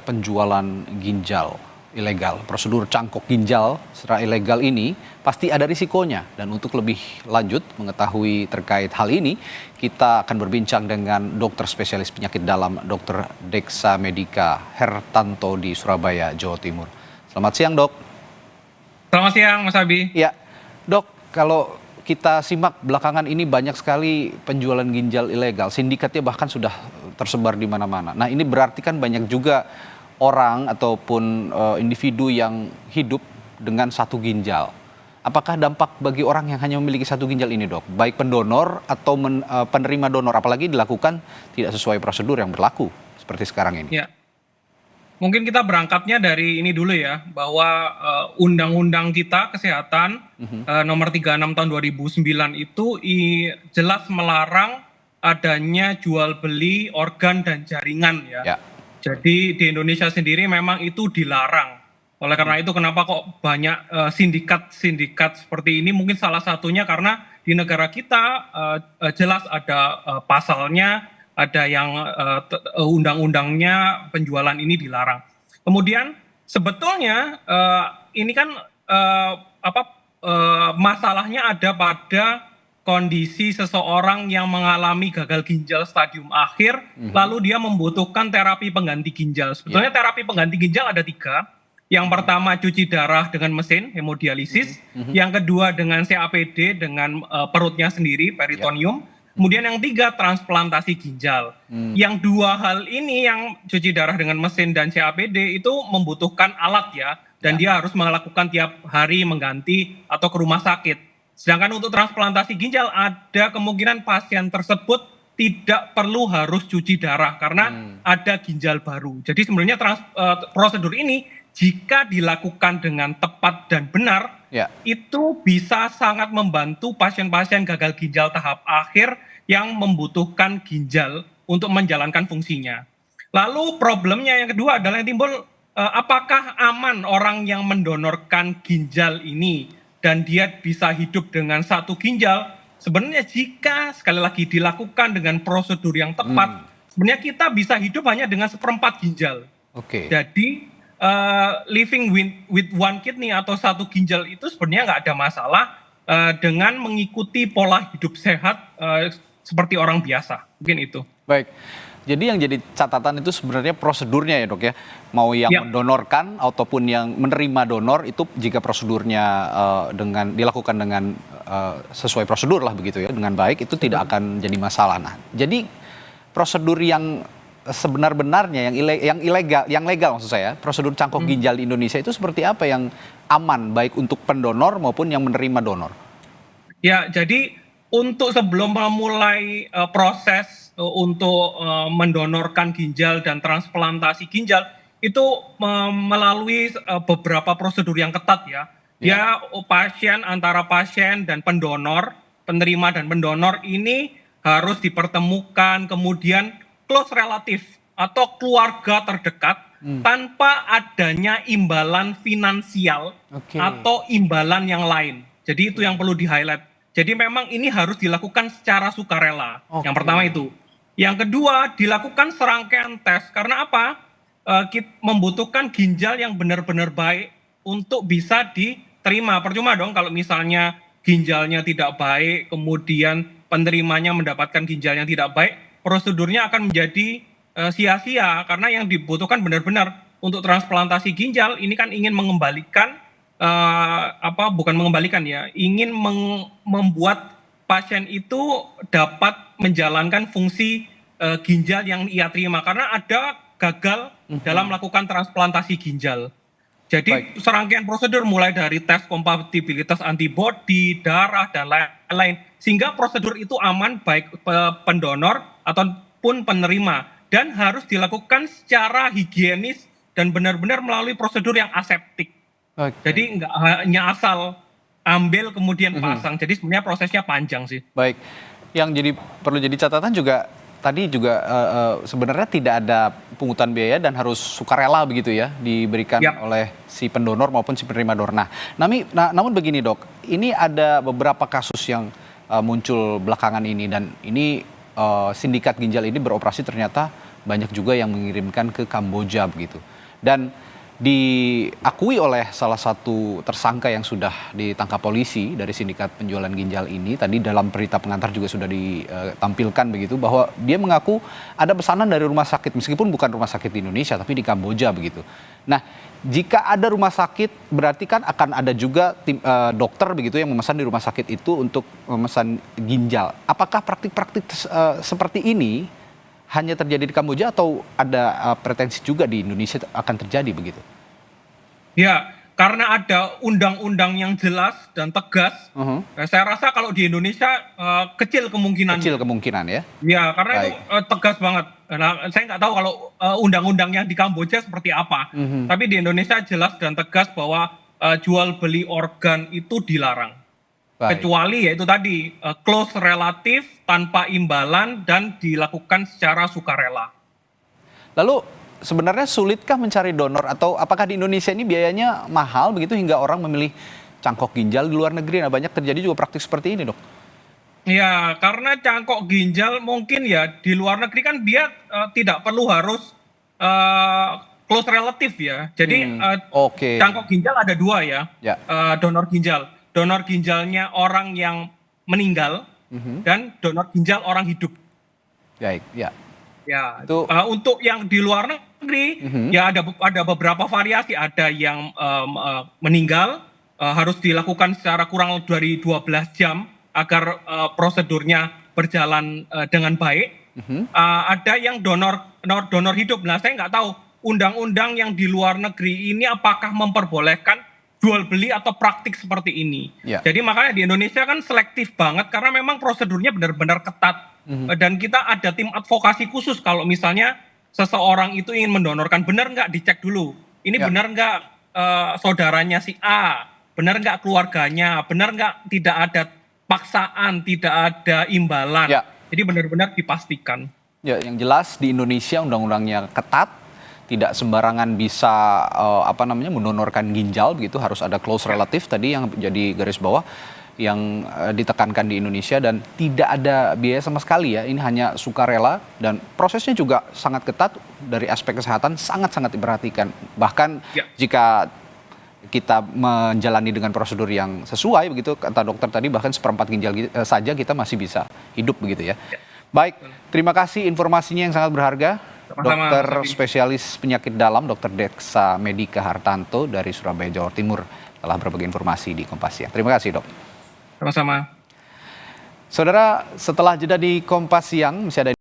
penjualan ginjal ilegal. Prosedur cangkok ginjal secara ilegal ini pasti ada risikonya. Dan untuk lebih lanjut mengetahui terkait hal ini, kita akan berbincang dengan dokter spesialis penyakit dalam, Dr. Dexa Medika Hertanto di Surabaya, Jawa Timur. Selamat siang, Dok. Selamat siang, Mas Abi. Ya, Dok, kalau kita simak belakangan ini banyak sekali penjualan ginjal ilegal, sindikatnya bahkan sudah tersebar di mana-mana. Nah, ini berarti kan banyak juga orang ataupun individu yang hidup dengan satu ginjal. Apakah dampak bagi orang yang hanya memiliki satu ginjal ini, Dok? Baik pendonor atau penerima donor, apalagi dilakukan tidak sesuai prosedur yang berlaku seperti sekarang ini. Ya, mungkin kita berangkatnya dari ini dulu ya, bahwa undang-undang kita kesehatan nomor 36 tahun 2009 itu jelas melarang adanya jual beli organ dan jaringan ya. Jadi di Indonesia sendiri memang itu dilarang. Oleh karena itu kenapa kok banyak sindikat-sindikat seperti ini, mungkin salah satunya karena di negara kita jelas ada pasalnya, ada yang undang-undangnya penjualan ini dilarang. Kemudian sebetulnya ini kan masalahnya ada pada kondisi seseorang yang mengalami gagal ginjal stadium akhir, lalu dia membutuhkan terapi pengganti ginjal. Sebetulnya terapi pengganti ginjal ada 3. Yang pertama cuci darah dengan mesin, hemodialisis. Yang kedua dengan CAPD, dengan perutnya sendiri, peritoneum. Kemudian yang 3, transplantasi ginjal. Yang 2 hal ini, yang cuci darah dengan mesin dan CAPD, itu membutuhkan alat ya. Dan dia harus melakukan tiap hari mengganti atau ke rumah sakit. Sedangkan untuk transplantasi ginjal ada kemungkinan pasien tersebut tidak perlu harus cuci darah karena ada ginjal baru. Jadi sebenarnya prosedur ini jika dilakukan dengan tepat dan benar, itu bisa sangat membantu pasien-pasien gagal ginjal tahap akhir yang membutuhkan ginjal untuk menjalankan fungsinya. Lalu problemnya yang kedua adalah yang timbul, apakah aman orang yang mendonorkan ginjal ini dan dia bisa hidup dengan satu ginjal? Sebenarnya jika sekali lagi dilakukan dengan prosedur yang tepat, sebenarnya kita bisa hidup hanya dengan 1/4 ginjal. Jadi living with one kidney atau satu ginjal itu sebenarnya nggak ada masalah dengan mengikuti pola hidup sehat seperti orang biasa. Mungkin itu. Baik. Jadi yang jadi catatan itu sebenarnya prosedurnya ya, Dok ya. Mau yang mendonorkan ataupun yang menerima donor itu jika prosedurnya dilakukan dengan sesuai prosedur lah begitu ya, dengan baik, itu tidak akan jadi masalah. Nah, jadi prosedur yang sebenar-benarnya yang legal maksud saya, prosedur cangkok ginjal di Indonesia itu seperti apa yang aman baik untuk pendonor maupun yang menerima donor? Ya, jadi untuk sebelum memulai proses untuk mendonorkan ginjal dan transplantasi ginjal itu melalui beberapa prosedur yang ketat ya. Ya, antara pasien dan pendonor, penerima dan pendonor ini harus dipertemukan, kemudian close relative atau keluarga terdekat tanpa adanya imbalan finansial atau imbalan yang lain. Jadi itu yang perlu di-highlight. Jadi memang ini harus dilakukan secara sukarela. Yang pertama itu. Yang kedua, dilakukan serangkaian tes. Karena apa? Kita membutuhkan ginjal yang benar-benar baik untuk bisa diterima. Percuma dong kalau misalnya ginjalnya tidak baik, kemudian penerimanya mendapatkan ginjal yang tidak baik, prosedurnya akan menjadi sia-sia. Karena yang dibutuhkan benar-benar untuk transplantasi ginjal, ini kan ingin mengembalikan, bukan mengembalikan ya, ingin membuat pasien itu dapat menjalankan fungsi ginjal yang ia terima karena ada gagal dalam melakukan transplantasi ginjal. Jadi serangkaian prosedur mulai dari tes kompatibilitas antibodi, darah dan lain-lain sehingga prosedur itu aman baik pendonor ataupun penerima dan harus dilakukan secara higienis dan benar-benar melalui prosedur yang aseptik. Jadi nggak hanya asal ambil kemudian pasang. Jadi sebenarnya prosesnya panjang sih. Baik. Yang perlu jadi catatan juga tadi juga sebenarnya tidak ada pungutan biaya dan harus sukarela begitu ya diberikan oleh si pendonor maupun si penerima donor. Namun begini, Dok, ini ada beberapa kasus yang muncul belakangan ini dan ini sindikat ginjal ini beroperasi ternyata banyak juga yang mengirimkan ke Kamboja begitu. Dan diakui oleh salah satu tersangka yang sudah ditangkap polisi dari sindikat penjualan ginjal ini, tadi dalam berita pengantar juga sudah ditampilkan begitu, bahwa dia mengaku ada pesanan dari rumah sakit, meskipun bukan rumah sakit di Indonesia tapi di Kamboja begitu. Nah, jika ada rumah sakit berarti kan akan ada juga tim dokter begitu yang memesan di rumah sakit itu untuk memesan ginjal. Apakah praktik-praktik seperti ini hanya terjadi di Kamboja atau ada pretensi juga di Indonesia akan terjadi begitu? Ya, karena ada undang-undang yang jelas dan tegas, saya rasa kalau di Indonesia kecil kemungkinannya. Kecil kemungkinan ya? Ya, karena itu Baik. tegas banget. Nah, saya nggak tahu kalau undang-undang yang di Kamboja seperti apa. Tapi di Indonesia jelas dan tegas bahwa jual beli organ itu dilarang. Baik. Kecuali yaitu tadi close relatif tanpa imbalan dan dilakukan secara sukarela. Lalu sebenarnya sulitkah mencari donor atau apakah di Indonesia ini biayanya mahal begitu hingga orang memilih cangkok ginjal di luar negeri? Nah, banyak terjadi juga praktik seperti ini, Dok. Ya, karena cangkok ginjal mungkin ya di luar negeri kan dia tidak perlu harus close relatif ya. Jadi Oke. cangkok ginjal ada dua ya, Ya. donor ginjal. Donor ginjalnya orang yang meninggal dan donor ginjal orang hidup. Baik, ya. Ya, Itu untuk yang di luar negeri ya ada beberapa variasi. Ada yang meninggal harus dilakukan secara kurang dari 12 jam agar prosedurnya berjalan dengan baik. Ada yang donor hidup. Nah, saya nggak tahu undang-undang yang di luar negeri ini apakah memperbolehkan jual beli atau praktik seperti ini. Ya. Jadi makanya di Indonesia kan selektif banget karena memang prosedurnya benar-benar ketat. Dan kita ada tim advokasi khusus kalau misalnya seseorang itu ingin mendonorkan, benar nggak dicek dulu. Ini Ya. benar nggak saudaranya si A, benar nggak keluarganya, benar nggak tidak ada paksaan, tidak ada imbalan. Ya. Jadi benar-benar dipastikan. Ya, yang jelas di Indonesia undang-undangnya ketat, tidak sembarangan bisa mendonorkan ginjal begitu, harus ada close relatif tadi yang jadi garis bawah yang ditekankan di Indonesia, dan tidak ada biaya sama sekali ya. Ini hanya sukarela dan prosesnya juga sangat ketat dari aspek kesehatan, sangat-sangat diperhatikan. Bahkan jika kita menjalani dengan prosedur yang sesuai begitu kata dokter tadi, bahkan seperempat ginjal saja kita masih bisa hidup begitu ya. Baik, terima kasih informasinya yang sangat berharga. Sama-sama, Dokter Mas Aldi. spesialis penyakit dalam, Dr. Deksa Medika Hartanto dari Surabaya, Jawa Timur, telah berbagi informasi di Kompas Siang. Terima kasih, Dok. Sama-sama. Saudara, setelah jeda di Kompas Siang, masih ada